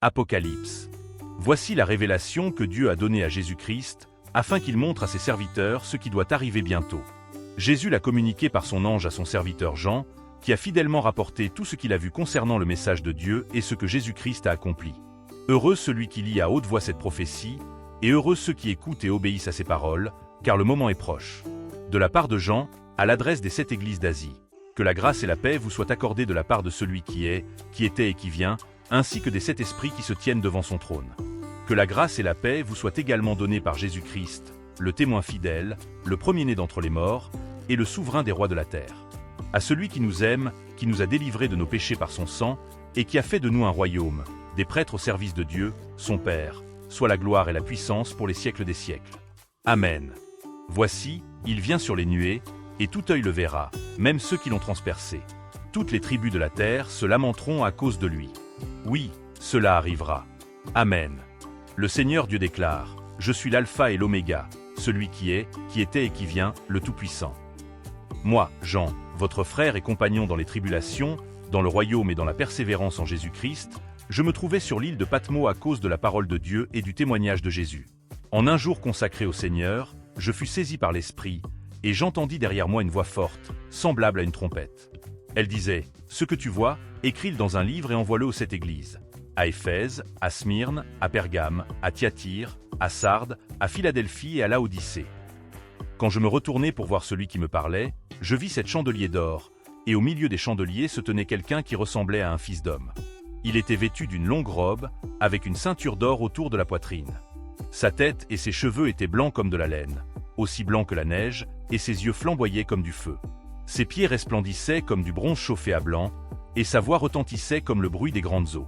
Apocalypse. Voici la révélation que Dieu a donnée à Jésus-Christ, afin qu'il montre à ses serviteurs ce qui doit arriver bientôt. Jésus l'a communiqué par son ange à son serviteur Jean, qui a fidèlement rapporté tout ce qu'il a vu concernant le message de Dieu et ce que Jésus-Christ a accompli. Heureux celui qui lit à haute voix cette prophétie, et heureux ceux qui écoutent et obéissent à ses paroles, car le moment est proche. De la part de Jean, à l'adresse des 7 églises d'Asie. Que la grâce et la paix vous soient accordées de la part de celui qui est, qui était et qui vient, ainsi que des 7 esprits qui se tiennent devant son trône. Que la grâce et la paix vous soient également données par Jésus-Christ, le témoin fidèle, le premier-né d'entre les morts, et le souverain des rois de la terre. À celui qui nous aime, qui nous a délivrés de nos péchés par son sang, et qui a fait de nous un royaume, des prêtres au service de Dieu, son Père, soit la gloire et la puissance pour les siècles des siècles. Amen. Voici, il vient sur les nuées, et tout œil le verra, même ceux qui l'ont transpercé. Toutes les tribus de la terre se lamenteront à cause de lui. Oui, cela arrivera. Amen. Le Seigneur Dieu déclare, « Je suis l'alpha et l'oméga, celui qui est, qui était et qui vient, le Tout-Puissant. » Moi, Jean, votre frère et compagnon dans les tribulations, dans le royaume et dans la persévérance en Jésus-Christ, je me trouvais sur l'île de Patmos à cause de la parole de Dieu et du témoignage de Jésus. En un jour consacré au Seigneur, je fus saisi par l'Esprit, et j'entendis derrière moi une voix forte, semblable à une trompette. Elle disait, « Ce que tu vois, écris-le dans un livre et envoie-le aux 7 églises. À Éphèse, à Smyrne, à Pergame, à Thyatire, à Sardes, à Philadelphie et à Laodicée. » Quand je me retournai pour voir celui qui me parlait, je vis 7 chandeliers d'or, et au milieu des chandeliers se tenait quelqu'un qui ressemblait à un fils d'homme. Il était vêtu d'une longue robe, avec une ceinture d'or autour de la poitrine. Sa tête et ses cheveux étaient blancs comme de la laine, aussi blancs que la neige, et ses yeux flamboyaient comme du feu. Ses pieds resplendissaient comme du bronze chauffé à blanc, et sa voix retentissait comme le bruit des grandes eaux.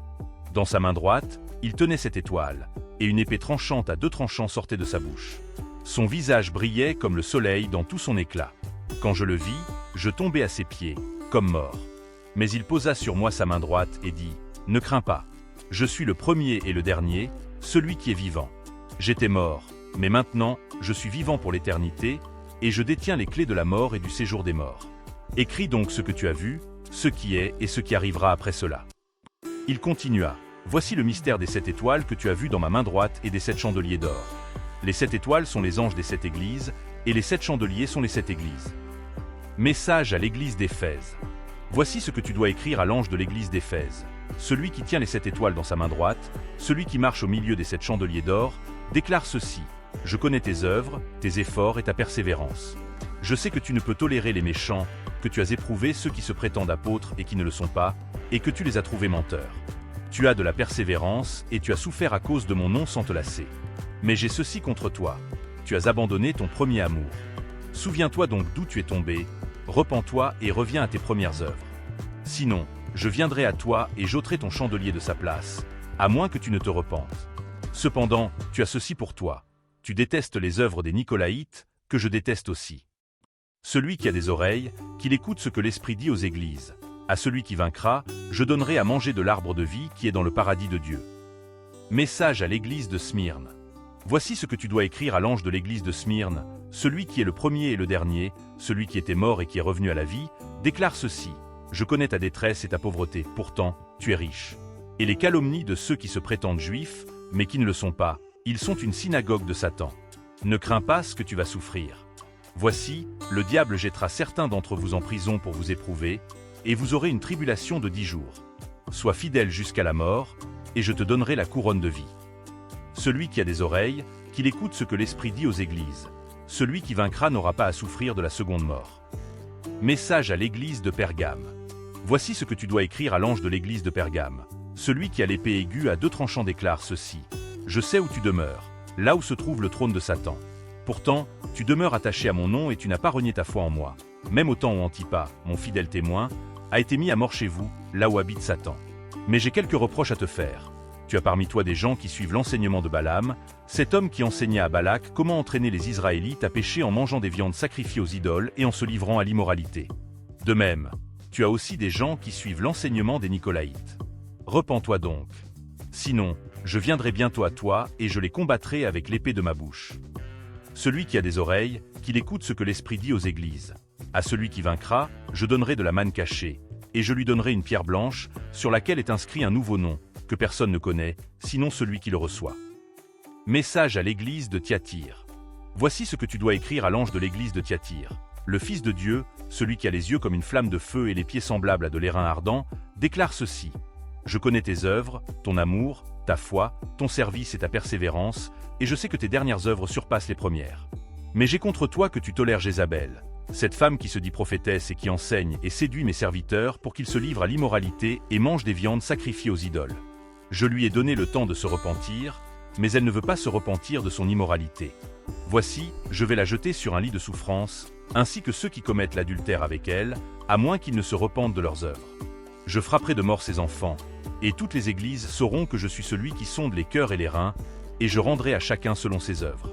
Dans sa main droite, il tenait 7 étoiles, et une épée tranchante à 2 tranchants sortait de sa bouche. Son visage brillait comme le soleil dans tout son éclat. Quand je le vis, je tombai à ses pieds, comme mort. Mais il posa sur moi sa main droite et dit, « Ne crains pas, je suis le premier et le dernier, celui qui est vivant. J'étais mort, mais maintenant, je suis vivant pour l'éternité, et je détiens les clés de la mort et du séjour des morts. Écris donc ce que tu as vu, ce qui est et ce qui arrivera après cela. » Il continua, « Voici le mystère des 7 étoiles que tu as vues dans ma main droite et des 7 chandeliers d'or. Les 7 étoiles sont les anges des 7 églises, et les 7 chandeliers sont les 7 églises. Message à l'église d'Éphèse. Voici ce que tu dois écrire à l'ange de l'église d'Éphèse. Celui qui tient les 7 étoiles dans sa main droite, celui qui marche au milieu des 7 chandeliers d'or, déclare ceci. Je connais tes œuvres, tes efforts et ta persévérance. Je sais que tu ne peux tolérer les méchants, que tu as éprouvé ceux qui se prétendent apôtres et qui ne le sont pas, et que tu les as trouvés menteurs. Tu as de la persévérance et tu as souffert à cause de mon nom sans te lasser. Mais j'ai ceci contre toi. Tu as abandonné ton premier amour. Souviens-toi donc d'où tu es tombé, repens-toi et reviens à tes premières œuvres. Sinon, je viendrai à toi et j'ôterai ton chandelier de sa place, à moins que tu ne te repentes. Cependant, tu as ceci pour toi. Tu détestes les œuvres des Nicolaïtes, que je déteste aussi. Celui qui a des oreilles, qu'il écoute ce que l'Esprit dit aux églises. À celui qui vaincra, je donnerai à manger de l'arbre de vie qui est dans le paradis de Dieu. Message à l'église de Smyrne. Voici ce que tu dois écrire à l'ange de l'église de Smyrne, celui qui est le premier et le dernier, celui qui était mort et qui est revenu à la vie, déclare ceci. Je connais ta détresse et ta pauvreté, pourtant, tu es riche. Et les calomnies de ceux qui se prétendent juifs, mais qui ne le sont pas, ils sont une synagogue de Satan. Ne crains pas ce que tu vas souffrir. Voici, le diable jettera certains d'entre vous en prison pour vous éprouver, et vous aurez une tribulation de 10 jours. Sois fidèle jusqu'à la mort, et je te donnerai la couronne de vie. Celui qui a des oreilles, qu'il écoute ce que l'Esprit dit aux églises. Celui qui vaincra n'aura pas à souffrir de la seconde mort. Message à l'église de Pergame. Voici ce que tu dois écrire à l'ange de l'église de Pergame. Celui qui a l'épée aiguë à 2 tranchants déclare ceci. Je sais où tu demeures, là où se trouve le trône de Satan. Pourtant, tu demeures attaché à mon nom et tu n'as pas renié ta foi en moi. Même au temps où Antipas, mon fidèle témoin, a été mis à mort chez vous, là où habite Satan. Mais j'ai quelques reproches à te faire. Tu as parmi toi des gens qui suivent l'enseignement de Balaam, cet homme qui enseigna à Balak comment entraîner les Israélites à pécher en mangeant des viandes sacrifiées aux idoles et en se livrant à l'immoralité. De même, tu as aussi des gens qui suivent l'enseignement des Nicolaïtes. Repens-toi donc. Sinon, je viendrai bientôt à toi et je les combattrai avec l'épée de ma bouche. Celui qui a des oreilles, qu'il écoute ce que l'Esprit dit aux églises. À celui qui vaincra, je donnerai de la manne cachée, et je lui donnerai une pierre blanche, sur laquelle est inscrit un nouveau nom, que personne ne connaît, sinon celui qui le reçoit. Message à l'église de Thyatire. Voici ce que tu dois écrire à l'ange de l'église de Thyatire. Le Fils de Dieu, celui qui a les yeux comme une flamme de feu et les pieds semblables à de l'airain ardent, déclare ceci. Je connais tes œuvres, ton amour, ta foi, ton service et ta persévérance, et je sais que tes dernières œuvres surpassent les premières. Mais j'ai contre toi que tu tolères Jézabel, cette femme qui se dit prophétesse et qui enseigne et séduit mes serviteurs pour qu'ils se livrent à l'immoralité et mangent des viandes sacrifiées aux idoles. Je lui ai donné le temps de se repentir, mais elle ne veut pas se repentir de son immoralité. Voici, je vais la jeter sur un lit de souffrance, ainsi que ceux qui commettent l'adultère avec elle, à moins qu'ils ne se repentent de leurs œuvres. Je frapperai de mort ses enfants, et toutes les églises sauront que je suis celui qui sonde les cœurs et les reins, et je rendrai à chacun selon ses œuvres.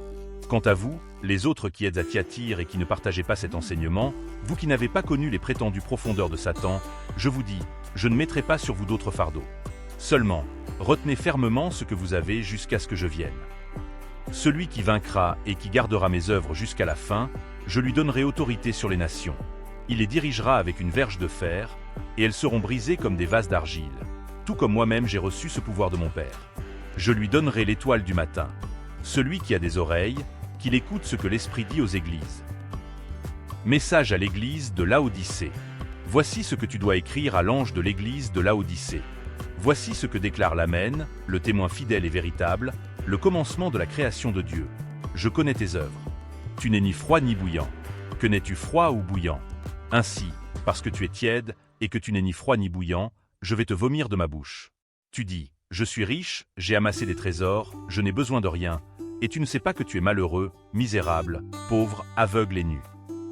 Quant à vous, les autres qui êtes à Thyatire et qui ne partagez pas cet enseignement, vous qui n'avez pas connu les prétendues profondeurs de Satan, je vous dis, je ne mettrai pas sur vous d'autres fardeaux. Seulement, retenez fermement ce que vous avez jusqu'à ce que je vienne. Celui qui vaincra et qui gardera mes œuvres jusqu'à la fin, je lui donnerai autorité sur les nations. Il les dirigera avec une verge de fer, et elles seront brisées comme des vases d'argile, tout comme moi-même j'ai reçu ce pouvoir de mon Père. Je lui donnerai l'étoile du matin. Celui qui a des oreilles, qu'il écoute ce que l'Esprit dit aux églises. Message à l'église de Laodicée. Voici ce que tu dois écrire à l'ange de l'église de Laodicée. Voici ce que déclare l'Amen, le témoin fidèle et véritable, le commencement de la création de Dieu. Je connais tes œuvres. Tu n'es ni froid ni bouillant. Que n'es-tu froid ou bouillant? Ainsi, parce que tu es tiède, et que tu n'es ni froid ni bouillant, je vais te vomir de ma bouche. Tu dis, je suis riche, j'ai amassé des trésors, je n'ai besoin de rien, et tu ne sais pas que tu es malheureux, misérable, pauvre, aveugle et nu.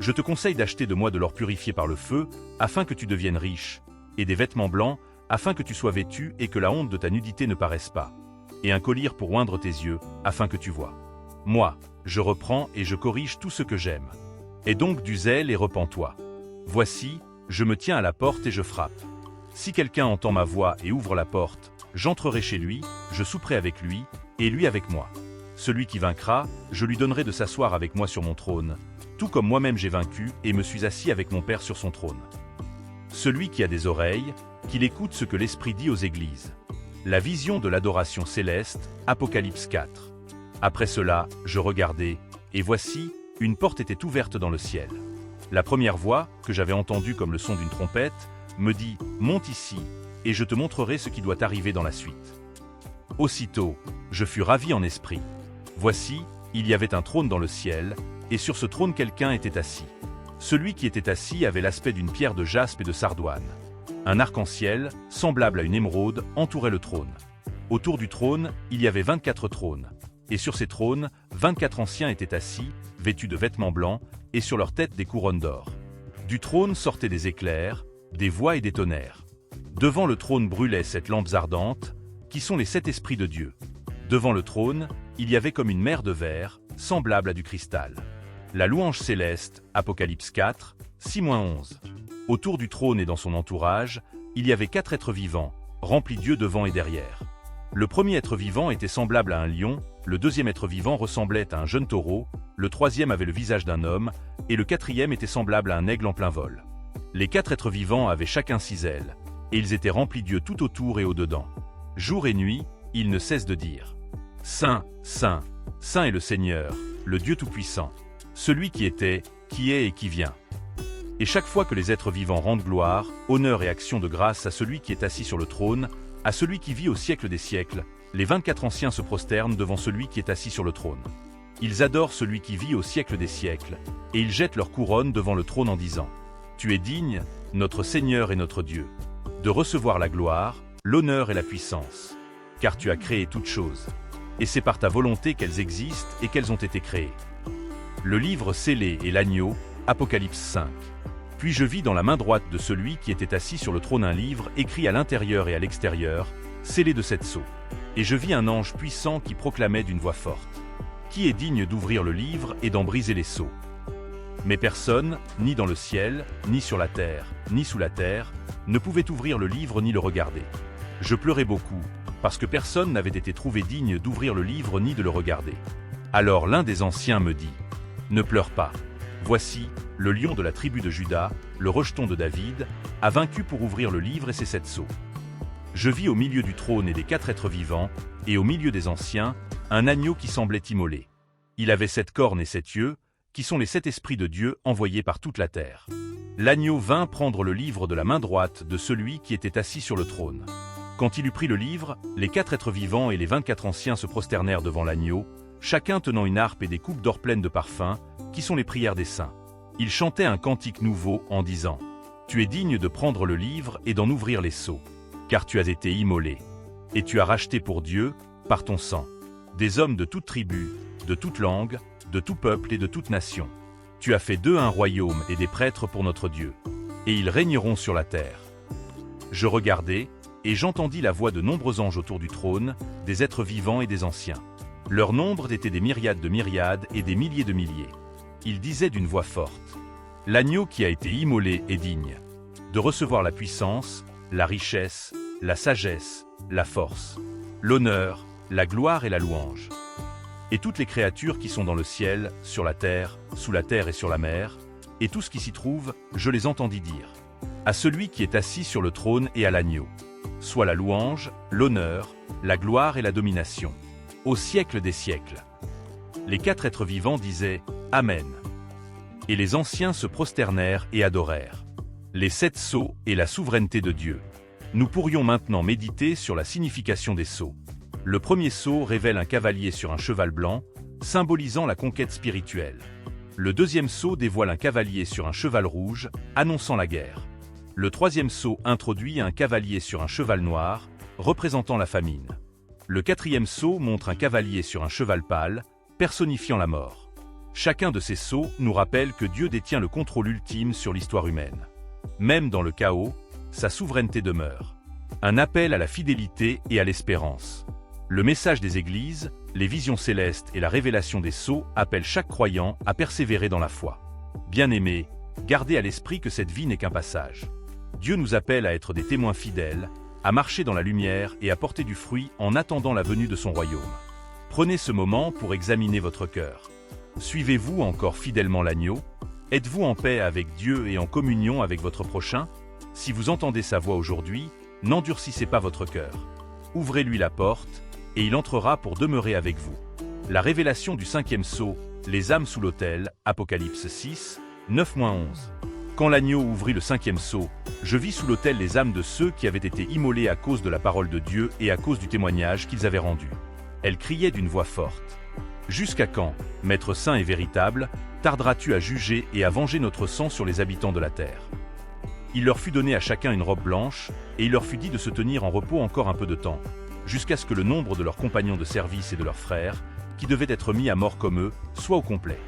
Je te conseille d'acheter de moi de l'or purifié par le feu, afin que tu deviennes riche, et des vêtements blancs, afin que tu sois vêtu et que la honte de ta nudité ne paraisse pas, et un collier pour oindre tes yeux, afin que tu vois. Moi, je reprends et je corrige tout ce que j'aime. Aie donc du zèle et repens-toi. Voici, je me tiens à la porte et je frappe. Si quelqu'un entend ma voix et ouvre la porte, j'entrerai chez lui, je souperai avec lui, et lui avec moi. Celui qui vaincra, je lui donnerai de s'asseoir avec moi sur mon trône, tout comme moi-même j'ai vaincu et me suis assis avec mon Père sur son trône. Celui qui a des oreilles, qu'il écoute ce que l'Esprit dit aux églises. La vision de l'adoration céleste, Apocalypse 4. Après cela, je regardai, et voici, une porte était ouverte dans le ciel. La première voix, que j'avais entendue comme le son d'une trompette, me dit « Monte ici, et je te montrerai ce qui doit arriver dans la suite. » Aussitôt, je fus ravi en esprit. Voici, il y avait un trône dans le ciel, et sur ce trône quelqu'un était assis. Celui qui était assis avait l'aspect d'une pierre de jaspe et de sardoine. Un arc-en-ciel, semblable à une émeraude, entourait le trône. Autour du trône, il y avait 24 trônes. Et sur ces trônes, 24 anciens étaient assis, vêtus de vêtements blancs, et sur leurs têtes des couronnes d'or. Du trône sortaient des éclairs, des voix et des tonnerres. Devant le trône brûlaient 7 lampes ardentes, qui sont les 7 esprits de Dieu. Devant le trône, il y avait comme une mer de verre, semblable à du cristal. La louange céleste, Apocalypse 4, 6-11. Autour du trône et dans son entourage, il y avait 4 êtres vivants, remplis d'yeux devant et derrière. Le premier être vivant était semblable à un lion, le deuxième être vivant ressemblait à un jeune taureau, le troisième avait le visage d'un homme, et le quatrième était semblable à un aigle en plein vol. Les 4 êtres vivants avaient chacun 6 ailes, et ils étaient remplis d'yeux tout autour et au-dedans. Jour et nuit, ils ne cessent de dire « Saint, Saint, Saint est le Seigneur, le Dieu Tout-Puissant, celui qui était, qui est et qui vient. » Et chaque fois que les êtres vivants rendent gloire, honneur et action de grâce à celui qui est assis sur le trône, à celui qui vit au siècle des siècles, les 24 anciens se prosternent devant celui qui est assis sur le trône. Ils adorent celui qui vit au siècle des siècles, et ils jettent leur couronne devant le trône en disant « Tu es digne, notre Seigneur et notre Dieu, de recevoir la gloire, l'honneur et la puissance, car tu as créé toutes choses, et c'est par ta volonté qu'elles existent et qu'elles ont été créées. » Le livre scellé et l'agneau, Apocalypse 5. Puis je vis dans la main droite de celui qui était assis sur le trône un livre écrit à l'intérieur et à l'extérieur, scellé de 7 sceaux. Et je vis un ange puissant qui proclamait d'une voix forte « Qui est digne d'ouvrir le livre et d'en briser les sceaux ?» Mais personne, ni dans le ciel, ni sur la terre, ni sous la terre, ne pouvait ouvrir le livre ni le regarder. Je pleurais beaucoup, parce que personne n'avait été trouvé digne d'ouvrir le livre ni de le regarder. Alors l'un des anciens me dit « Ne pleure pas. Voici, le lion de la tribu de Juda, le rejeton de David, a vaincu pour ouvrir le livre et ses 7 sceaux. » Je vis au milieu du trône et des 4 êtres vivants, et au milieu des anciens, un agneau qui semblait immolé. Il avait 7 cornes et 7 yeux, qui sont les 7 esprits de Dieu envoyés par toute la terre. L'agneau vint prendre le livre de la main droite de celui qui était assis sur le trône. Quand il eut pris le livre, les 4 êtres vivants et les 24 anciens se prosternèrent devant l'agneau, chacun tenant une harpe et des coupes d'or pleines de parfums, qui sont les prières des saints. Ils chantaient un cantique nouveau en disant « Tu es digne de prendre le livre et d'en ouvrir les sceaux, car tu as été immolé, et tu as racheté pour Dieu, par ton sang, des hommes de toute tribu, de toute langue, de tout peuple et de toute nation. Tu as fait d'eux un royaume et des prêtres pour notre Dieu, et ils régneront sur la terre. » Je regardai, et j'entendis la voix de nombreux anges autour du trône, des êtres vivants et des anciens. Leur nombre était des myriades de myriades et des milliers de milliers. Ils disaient d'une voix forte « L'agneau qui a été immolé est digne de recevoir la puissance, la richesse, la sagesse, la force, l'honneur, la gloire et la louange. » Et toutes les créatures qui sont dans le ciel, sur la terre, sous la terre et sur la mer, et tout ce qui s'y trouve, je les entendis dire à celui qui est assis sur le trône et à l'agneau, soit la louange, l'honneur, la gloire et la domination, au siècle des siècles. Les 4 êtres vivants disaient « Amen ». Et les anciens se prosternèrent et adorèrent les 7 sceaux et la souveraineté de Dieu. Nous pourrions maintenant méditer sur la signification des sceaux. Le premier sceau révèle un cavalier sur un cheval blanc, symbolisant la conquête spirituelle. Le deuxième sceau dévoile un cavalier sur un cheval rouge, annonçant la guerre. Le troisième sceau introduit un cavalier sur un cheval noir, représentant la famine. Le quatrième sceau montre un cavalier sur un cheval pâle, personnifiant la mort. Chacun de ces sceaux nous rappelle que Dieu détient le contrôle ultime sur l'histoire humaine. Même dans le chaos, sa souveraineté demeure. Un appel à la fidélité et à l'espérance. Le message des églises, les visions célestes et la révélation des sceaux appellent chaque croyant à persévérer dans la foi. Bien-aimés, gardez à l'esprit que cette vie n'est qu'un passage. Dieu nous appelle à être des témoins fidèles, à marcher dans la lumière et à porter du fruit en attendant la venue de son royaume. Prenez ce moment pour examiner votre cœur. Suivez-vous encore fidèlement l'agneau? Êtes-vous en paix avec Dieu et en communion avec votre prochain? Si vous entendez sa voix aujourd'hui, n'endurcissez pas votre cœur. Ouvrez-lui la porte, et il entrera pour demeurer avec vous. La révélation du 5e sceau, les âmes sous l'autel, Apocalypse 6, 9-11. Quand l'agneau ouvrit le 5e sceau, je vis sous l'autel les âmes de ceux qui avaient été immolés à cause de la parole de Dieu et à cause du témoignage qu'ils avaient rendu. Elles criaient d'une voix forte. « Jusqu'à quand, Maître saint et véritable, tarderas-tu à juger et à venger notre sang sur les habitants de la terre ?» Il leur fut donné à chacun une robe blanche, et il leur fut dit de se tenir en repos encore un peu de temps, jusqu'à ce que le nombre de leurs compagnons de service et de leurs frères, qui devaient être mis à mort comme eux, soit au complet.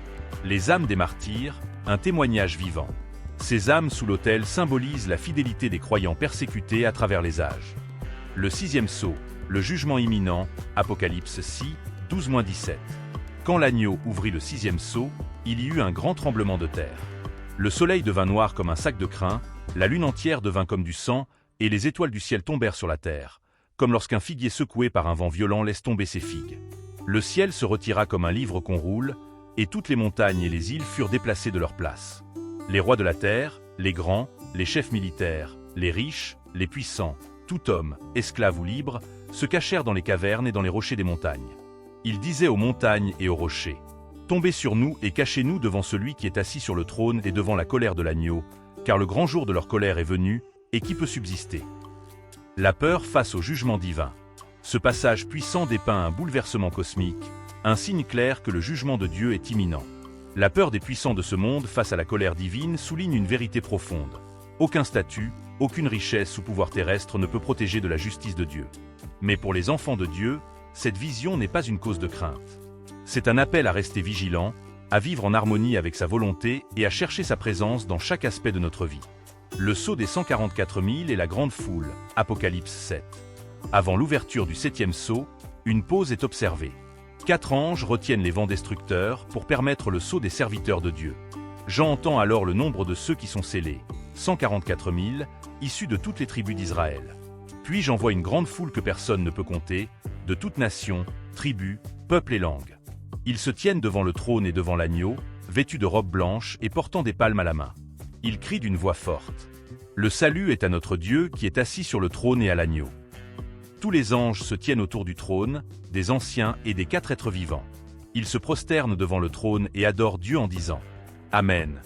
Les âmes des martyrs, un témoignage vivant. Ces âmes sous l'autel symbolisent la fidélité des croyants persécutés à travers les âges. Le 6e sceau, le jugement imminent, Apocalypse 6, 12-17. Quand l'agneau ouvrit le 6e sceau, il y eut un grand tremblement de terre. Le soleil devint noir comme un sac de crin, la lune entière devint comme du sang, et les étoiles du ciel tombèrent sur la terre, comme lorsqu'un figuier secoué par un vent violent laisse tomber ses figues. Le ciel se retira comme un livre qu'on roule, et toutes les montagnes et les îles furent déplacées de leur place. Les rois de la terre, les grands, les chefs militaires, les riches, les puissants, tout homme, esclave ou libre, se cachèrent dans les cavernes et dans les rochers des montagnes. Ils disaient aux montagnes et aux rochers, « Tombez sur nous et cachez-nous devant celui qui est assis sur le trône et devant la colère de l'agneau, car le grand jour de leur colère est venu, et qui peut subsister ?» La peur face au jugement divin. Ce passage puissant dépeint un bouleversement cosmique, un signe clair que le jugement de Dieu est imminent. La peur des puissants de ce monde face à la colère divine souligne une vérité profonde. Aucun statut, aucune richesse ou pouvoir terrestre ne peut protéger de la justice de Dieu. Mais pour les enfants de Dieu, cette vision n'est pas une cause de crainte. C'est un appel à rester vigilant, à vivre en harmonie avec sa volonté et à chercher sa présence dans chaque aspect de notre vie. Le sceau des 144 000 et la grande foule, Apocalypse 7. Avant l'ouverture du 7e sceau, une pause est observée. 4 anges retiennent les vents destructeurs pour permettre le saut des serviteurs de Dieu. Jean entend alors le nombre de ceux qui sont scellés, 144 000, issus de toutes les tribus d'Israël. Puis j'en vois une grande foule que personne ne peut compter, de toutes nations, tribus, peuples et langues. Ils se tiennent devant le trône et devant l'agneau, vêtus de robes blanches et portant des palmes à la main. Ils crient d'une voix forte. Le salut est à notre Dieu qui est assis sur le trône et à l'agneau. Tous les anges se tiennent autour du trône, des anciens et des 4 êtres vivants. Ils se prosternent devant le trône et adorent Dieu en disant « Amen ».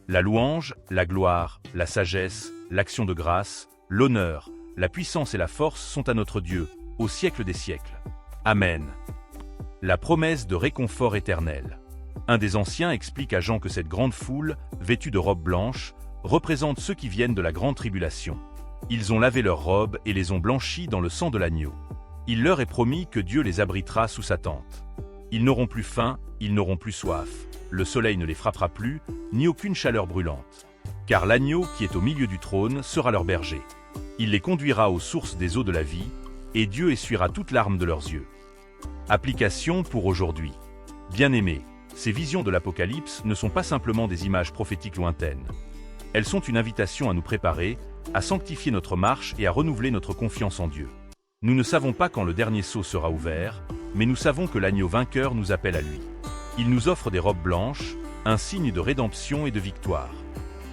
La louange, la gloire, la sagesse, l'action de grâce, l'honneur, la puissance et la force sont à notre Dieu, au siècle des siècles. Amen. La promesse de réconfort éternel. Un des anciens explique à Jean que cette grande foule, vêtue de robes blanches, représente ceux qui viennent de la grande tribulation. Ils ont lavé leurs robes et les ont blanchies dans le sang de l'agneau. Il leur est promis que Dieu les abritera sous sa tente. Ils n'auront plus faim, ils n'auront plus soif. Le soleil ne les frappera plus, ni aucune chaleur brûlante. Car l'agneau qui est au milieu du trône sera leur berger. Il les conduira aux sources des eaux de la vie, et Dieu essuiera toute larme de leurs yeux. Application pour aujourd'hui. Bien-aimés, ces visions de l'Apocalypse ne sont pas simplement des images prophétiques lointaines. Elles sont une invitation à nous préparer, à sanctifier notre marche et à renouveler notre confiance en Dieu. Nous ne savons pas quand le dernier sceau sera ouvert, mais nous savons que l'agneau vainqueur nous appelle à lui. Il nous offre des robes blanches, un signe de rédemption et de victoire.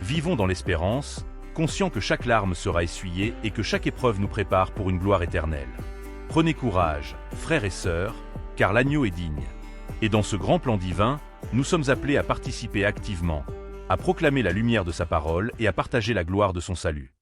Vivons dans l'espérance, conscients que chaque larme sera essuyée et que chaque épreuve nous prépare pour une gloire éternelle. Prenez courage, frères et sœurs, car l'agneau est digne. Et dans ce grand plan divin, nous sommes appelés à participer activement, à proclamer la lumière de sa parole et à partager la gloire de son salut.